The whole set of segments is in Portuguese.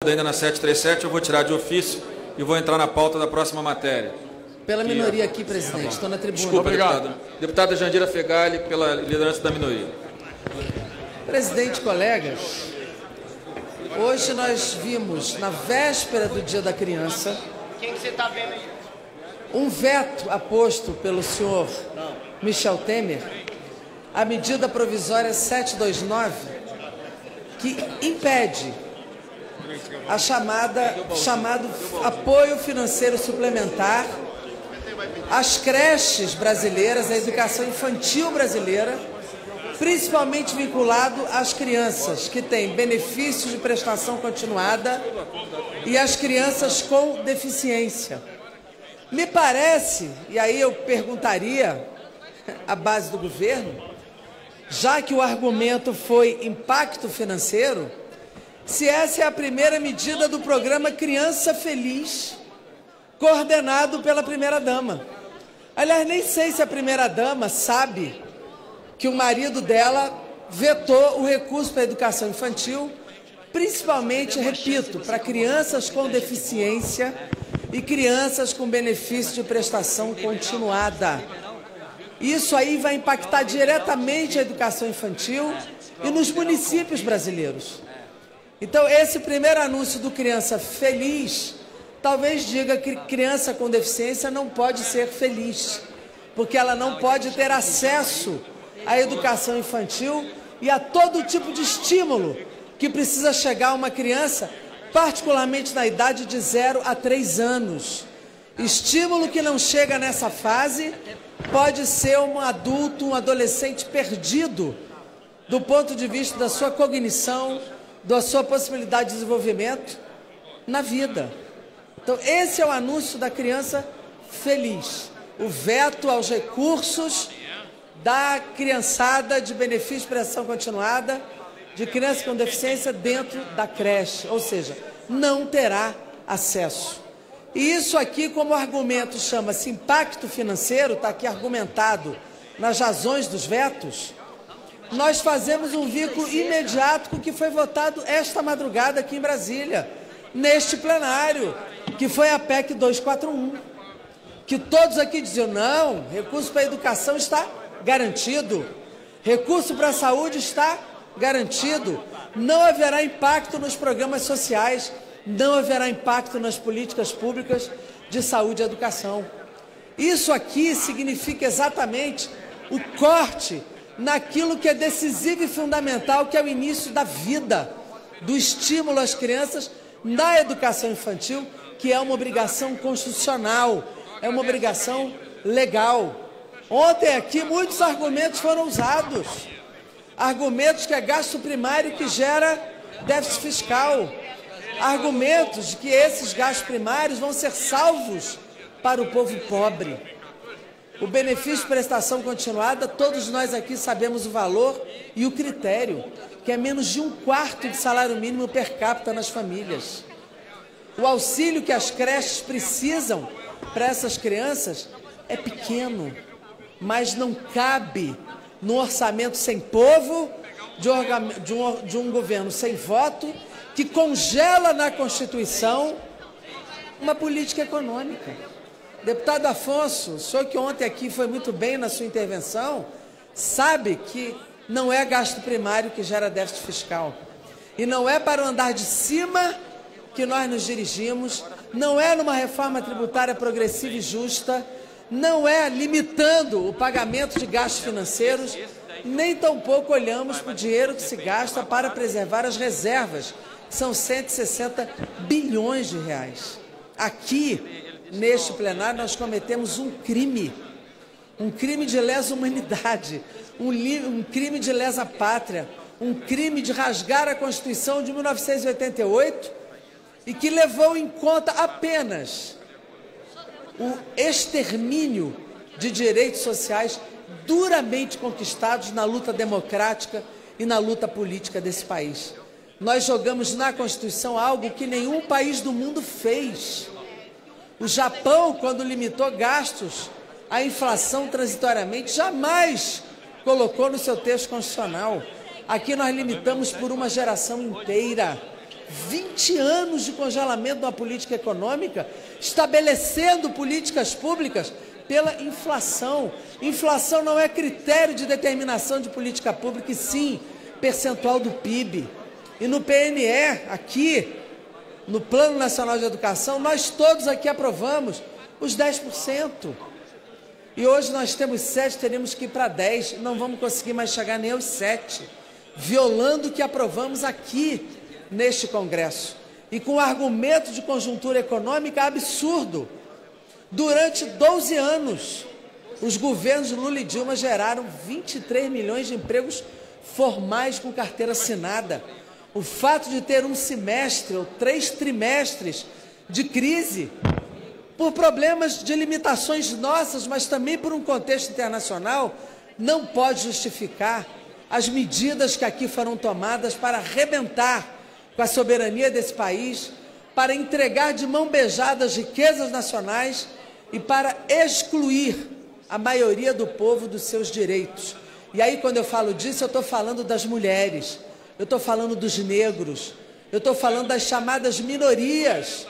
Ainda na 737, eu vou tirar de ofício e vou entrar na pauta da próxima matéria. Pela minoria aqui, presidente. Estou na tribuna. Desculpa, deputado. Deputada Jandira Fegali, pela liderança da minoria. Presidente, colegas, hoje nós vimos, na véspera do Dia da Criança, um veto aposto pelo senhor Michel Temer, a medida provisória 729, que impede chamado apoio financeiro suplementar às creches brasileiras, à educação infantil brasileira, principalmente vinculado às crianças que têm benefícios de prestação continuada e às crianças com deficiência. Me parece, e aí eu perguntaria à base do governo, já que o argumento foi impacto financeiro, se essa é a primeira medida do programa Criança Feliz, coordenado pela primeira-dama. Aliás, nem sei se a primeira-dama sabe que o marido dela vetou o recurso para a educação infantil, principalmente, repito, para crianças com deficiência e crianças com benefício de prestação continuada. Isso aí vai impactar diretamente a educação infantil e nos municípios brasileiros. Então, esse primeiro anúncio do Criança Feliz, talvez diga que criança com deficiência não pode ser feliz, porque ela não pode ter acesso à educação infantil e a todo tipo de estímulo que precisa chegar a uma criança, particularmente na idade de 0 a 3 anos. Estímulo que não chega nessa fase pode ser um adulto, um adolescente perdido do ponto de vista da sua cognição, da sua possibilidade de desenvolvimento na vida. Então, esse é o anúncio da Criança Feliz. O veto aos recursos da criançada de benefício de prestação continuada, de criança com deficiência dentro da creche, ou seja, não terá acesso. E isso aqui, como argumento, chama-se impacto financeiro, está aqui argumentado nas razões dos vetos. Nós fazemos um vínculo imediato com o que foi votado esta madrugada aqui em Brasília, neste plenário, que foi a PEC 241, que todos aqui diziam, não, recurso para a educação está garantido, recurso para a saúde está garantido, não haverá impacto nos programas sociais, não haverá impacto nas políticas públicas de saúde e educação. Isso aqui significa exatamente o corte naquilo que é decisivo e fundamental, que é o início da vida, do estímulo às crianças na educação infantil, que é uma obrigação constitucional, é uma obrigação legal. Ontem aqui muitos argumentos foram usados, argumentos que é gasto primário que gera déficit fiscal, argumentos de que esses gastos primários vão ser salvos para o povo pobre. O benefício de prestação continuada, todos nós aqui sabemos o valor e o critério, que é menos de 1/4 de salário mínimo per capita nas famílias. O auxílio que as creches precisam para essas crianças é pequeno, mas não cabe no orçamento sem povo, de um governo sem voto, que congela na Constituição uma política econômica. Deputado Afonso, o senhor que ontem aqui foi muito bem na sua intervenção, sabe que não é gasto primário que gera déficit fiscal. E não é para o andar de cima que nós nos dirigimos, não é numa reforma tributária progressiva e justa, não é limitando o pagamento de gastos financeiros, nem tampouco olhamos para o dinheiro que se gasta para preservar as reservas, que são 160 bilhões de reais. Aqui, neste plenário, nós cometemos um crime de lesa humanidade, um crime de lesa pátria, um crime de rasgar a Constituição de 1988 e que levou em conta apenas o extermínio de direitos sociais duramente conquistados na luta democrática e na luta política desse país. Nós jogamos na Constituição algo que nenhum país do mundo fez. O Japão, quando limitou gastos à inflação transitoriamente, jamais colocou no seu texto constitucional. Aqui nós limitamos por uma geração inteira. 20 anos de congelamento de uma política econômica, estabelecendo políticas públicas pela inflação. Inflação não é critério de determinação de política pública, e sim percentual do PIB. E no PNE, aqui, no Plano Nacional de Educação, nós todos aqui aprovamos os 10%. E hoje nós temos 7, teríamos que ir para 10, não vamos conseguir mais chegar nem aos 7, violando o que aprovamos aqui neste Congresso. E com argumento de conjuntura econômica absurdo. Durante 12 anos, os governos Lula e Dilma geraram 23 milhões de empregos formais com carteira assinada. O fato de ter um semestre ou 3 trimestres de crise, por problemas de limitações nossas, mas também por um contexto internacional, não pode justificar as medidas que aqui foram tomadas para arrebentar com a soberania desse país, para entregar de mão beijada as riquezas nacionais e para excluir a maioria do povo dos seus direitos. E aí, quando eu falo disso, eu estou falando das mulheres, eu estou falando dos negros, eu estou falando das chamadas minorias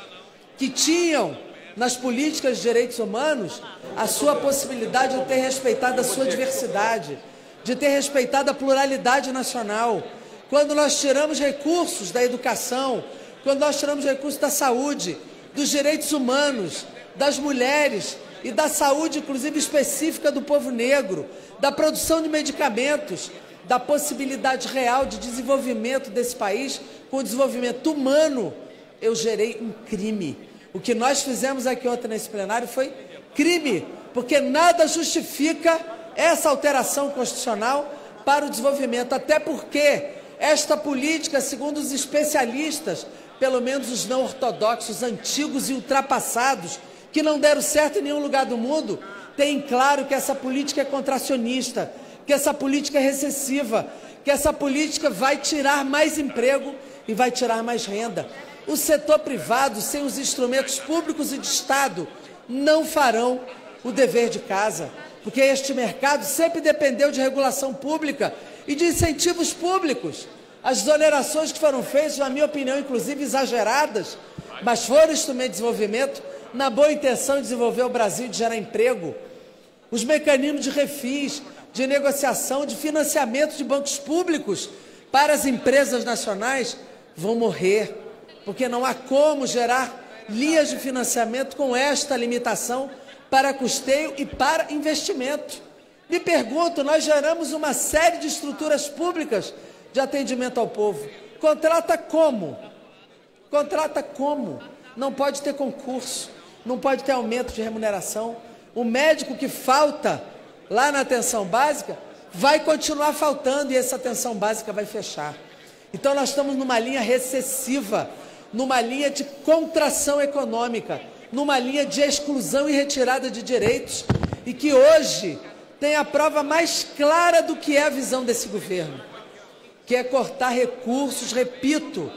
que tinham, nas políticas de direitos humanos, a sua possibilidade de ter respeitado a sua diversidade, de ter respeitado a pluralidade nacional. Quando nós tiramos recursos da educação, quando nós tiramos recursos da saúde, dos direitos humanos, das mulheres e da saúde, inclusive específica do povo negro, da produção de medicamentos, da possibilidade real de desenvolvimento desse país, com o desenvolvimento humano, eu gerei um crime. O que nós fizemos aqui ontem nesse plenário foi crime, porque nada justifica essa alteração constitucional para o desenvolvimento, até porque esta política, segundo os especialistas, pelo menos os não ortodoxos, antigos e ultrapassados, que não deram certo em nenhum lugar do mundo, tem claro que essa política é contracionista, que essa política é recessiva, que essa política vai tirar mais emprego e vai tirar mais renda. O setor privado, sem os instrumentos públicos e de Estado, não farão o dever de casa, porque este mercado sempre dependeu de regulação pública e de incentivos públicos. As exonerações que foram feitas, na minha opinião, inclusive exageradas, mas foram instrumento de desenvolvimento na boa intenção de desenvolver o Brasil e de gerar emprego. Os mecanismos de refis, de negociação, de financiamento de bancos públicos para as empresas nacionais vão morrer, porque não há como gerar linhas de financiamento com esta limitação para custeio e para investimento. Me pergunto, nós geramos uma série de estruturas públicas de atendimento ao povo. Contrata como? Contrata como? Não pode ter concurso, não pode ter aumento de remuneração. O médico que falta lá na atenção básica vai continuar faltando e essa atenção básica vai fechar. Então nós estamos numa linha recessiva, numa linha de contração econômica, numa linha de exclusão e retirada de direitos, e que hoje tem a prova mais clara do que é a visão desse governo, que é cortar recursos, repito,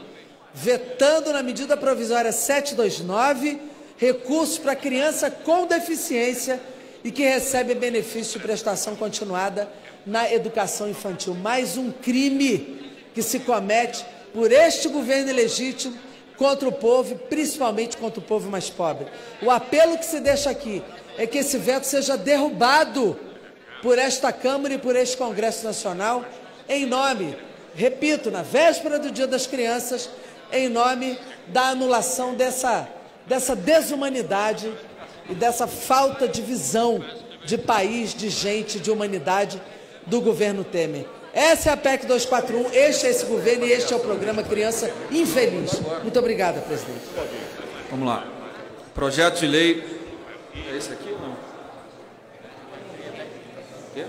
vetando na medida provisória 729, recursos para criança com deficiência e que recebe benefício de prestação continuada na educação infantil. Mais um crime que se comete por este governo ilegítimo contra o povo, principalmente contra o povo mais pobre. O apelo que se deixa aqui é que esse veto seja derrubado por esta Câmara e por este Congresso Nacional, em nome, repito, na véspera do Dia das Crianças, em nome da anulação dessa desumanidade e dessa falta de visão de país, de gente, de humanidade do governo Temer. Essa é a PEC 241, este é esse governo e este é o programa Criança Infeliz. Muito obrigada, presidente. Vamos lá. Projeto de lei... É esse aqui ou não? O quê?